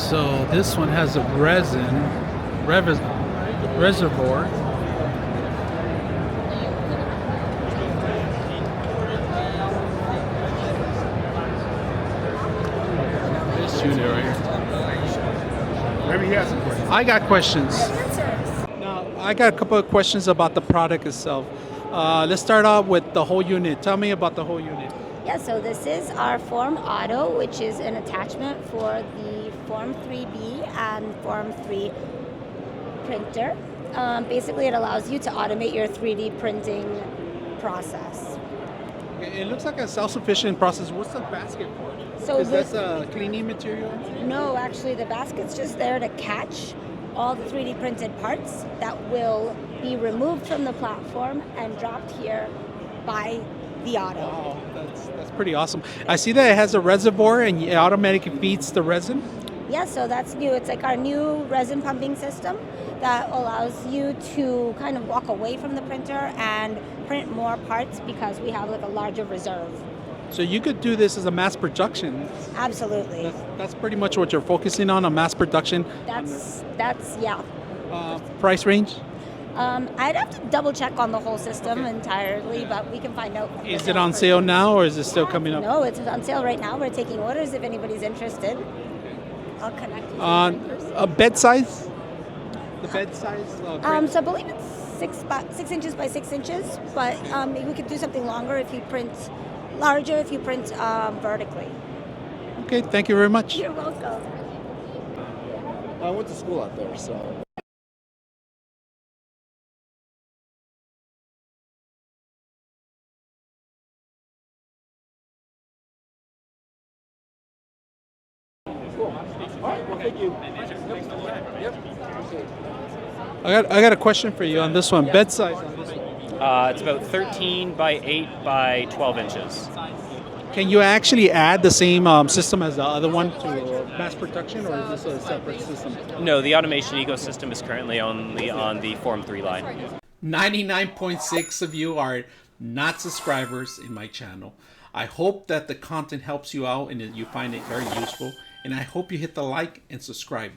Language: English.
So this one has a reservoir. This unit right here. Maybe he has some questions. I got questions. Now, I got a couple of questions about the product itself. Let's start off with the whole unit. Tell me about the whole unit. Yeah, so this is our Form Auto, which is an attachment for the Form 3B and Form 3 printer. Basically, it allows you to automate your 3D printing process. Okay, it looks like a self-sufficient process. What's the basket for? So Is this a cleaning material? No, actually, the basket's just there to catch all the 3D printed parts that will be removed from the platform and dropped here by the auto. Wow, that's pretty awesome. I see that it has a reservoir and it automatically feeds the resin. Yeah, so that's new. It's like our new resin pumping system that allows you to kind of walk away from the printer and print more parts because we have like a larger reserve. So you could do this as a mass production. Absolutely. That's pretty much what you're focusing on, a mass production. That's yeah. Price range? I'd have to double check on the whole system entirely, but we can find out. Is it on sale now or is it still coming up? No, it's on sale right now. We're taking orders if anybody's interested. I'll connect you. A bed size? The bed size? So I believe it's 6 inches by 6 inches, but maybe we could do something longer if you print larger, if you print vertically. Okay, thank you very much. You're welcome. I went to school out there, so. Cool. All right, well, thank you. Yep. I got a question for you on this one. Bed size on this one. It's about 13 by 8 by 12 inches. Can you actually add the same system as the other one to mass production, or is this a separate system? No, the automation ecosystem is currently only on the Form 3 line. 99.6 of you are not subscribers in my channel. I hope that the content helps you out and that you find it very useful. And I hope you hit the like and subscribe.